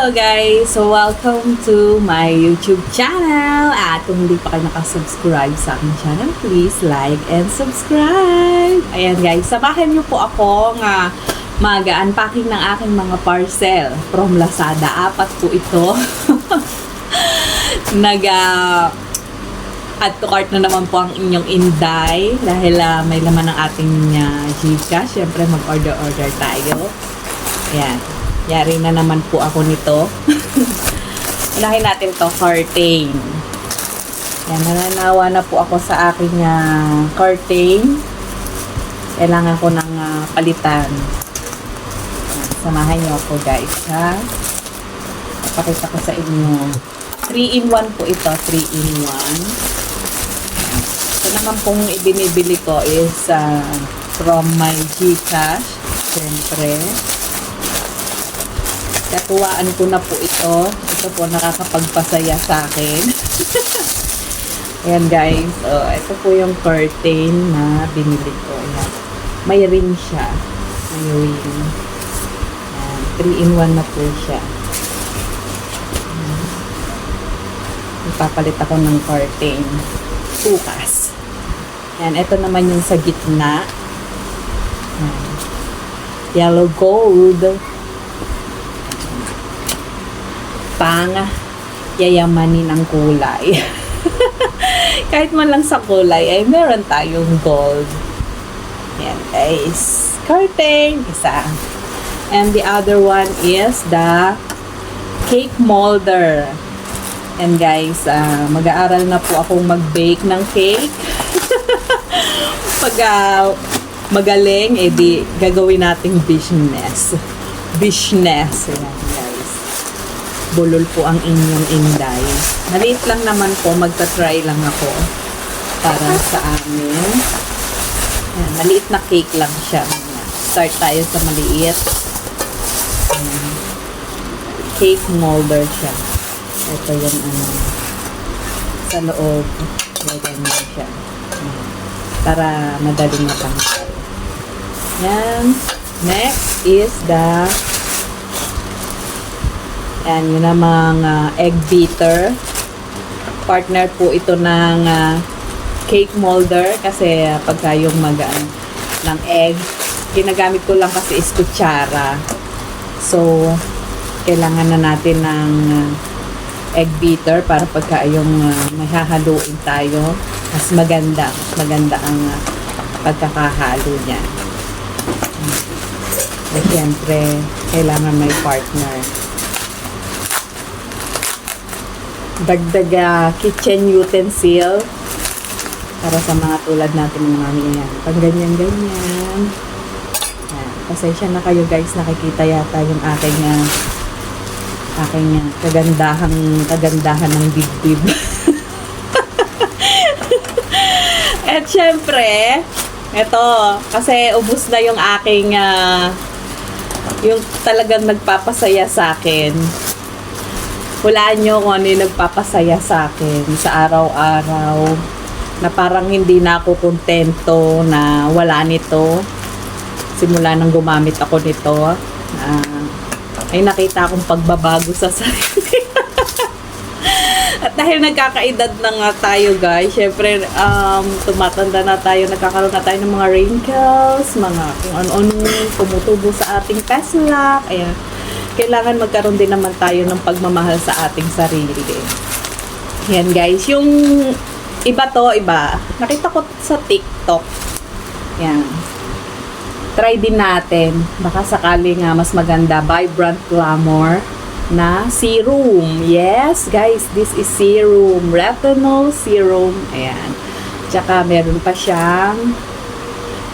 Hello guys! So welcome to my YouTube channel. At kung hindi pa kayo nakasubscribe sa aking channel, please like and subscribe. Ayan guys, samahan niyo po ako nga mag-unpacking ng aking mga parcel from Lazada. 4 po ito. Add to cart na naman po ang inyong Inday dahil may laman ng ating Gcash. Siyempre mag-order tayo. Ayan. Yari na naman po ako nito. Unahin natin to curtain. Yan, nananawa na po ako sa aking curtain. Kailangan ko ng palitan. Yan, samahan niyo ako guys, ha? Papakita ko sa inyo. 3-in-1 po ito, 3-in-1. Ito naman pong ibinibili ko is from my Gcash. Siyempre. Katuwaan ko na po ito. Ito po nakakapagpasaya sa akin. Ayan guys. Oh, ito po yung curtain na binili ko. Ayan. May ring siya. May ring. Ayan. 3-in-1 na po siya. Ipapalit ako ng curtain. Bukas. Ayan. Ito naman yung sa gitna. Ayan. Yellow gold. Yayamanin ang kulay. Kahit man lang sa kulay ay meron tayong gold. Ayan guys. Curtain. Isa. And the other one is the cake molder. And guys, mag-aaral na po akong mag-bake ng cake. Pag magaling, edi gagawin nating business. Business. Ayan. Bulol po ang inyong Inday. Maliit lang naman po, magta-try lang ako para sa amin. Ayan, maliit na cake lang siya. Start tayo sa maliit. Ayan. Cake molder siya. Ito yung sa loob. Ganyan siya. Ayan. Para madaling matangkal. Ayan. Next is the yan, yun namang egg beater. Partner po ito ng cake molder kasi pagka yung ng egg, ginagamit ko lang kasi is kutsara. So, kailangan na natin ng egg beater para pagka yung mahahaluin tayo, mas maganda ang pagkakahalo niya. At syempre, kailangan may partner. Dagdag kitchen utensil para sa mga tulad natin ng mga yan. Pag ganyan-ganyan. Pasensya na kayo guys, nakikita yata yung aking kagandahan ng dibdib. At syempre, ito, kasi ubos na yung aking yung talagang nagpapasaya sa akin. Hulaan nyo kung ano yung nagpapasaya sa akin sa araw-araw na parang hindi na ako kontento na wala nito. Simula nang gumamit ako nito, ay nakita akong pagbabago sa sarili. At dahil nagkakaedad na nga tayo guys, syempre tumatanda na tayo, nagkakaroon na tayo ng mga wrinkles, mga kung ano-anong tumutubo sa ating peslak. Ayan. Kailangan magkaroon din naman tayo ng pagmamahal sa ating sarili. Yan guys, yung iba. Nakita ko sa TikTok. Yan. Try din natin. Baka sakali nga mas maganda. Vibrant Glamour na serum. Yes, guys, this is serum. Retinol serum. Ayan. Tsaka meron pa siyang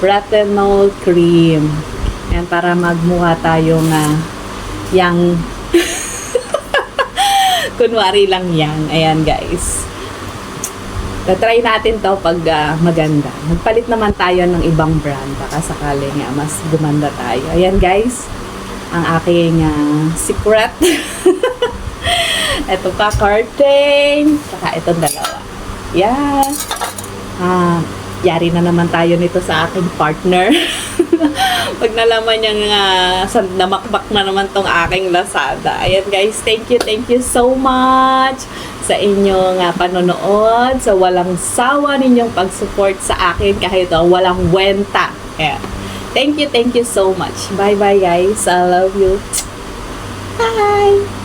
retinol cream. Ayan, para magmukha tayo yang kunwari lang yan. Ayan guys, try natin to pag maganda. Magpalit naman tayo ng ibang brand baka sakali nga mas gumanda tayo. Ayan guys, ang aking secret. Ito pa curtain, saka itong dalawa. Yan. Yari na naman tayo nito sa aking partner. Pag nalaman niya nga, namakbak na naman tong aking Lazada. Ayan guys, thank you so much sa inyong panonood, sa walang sawa ninyong pag-support sa akin kahit walang wenta. Ayan. Thank you so much. Bye guys. I love you. Bye!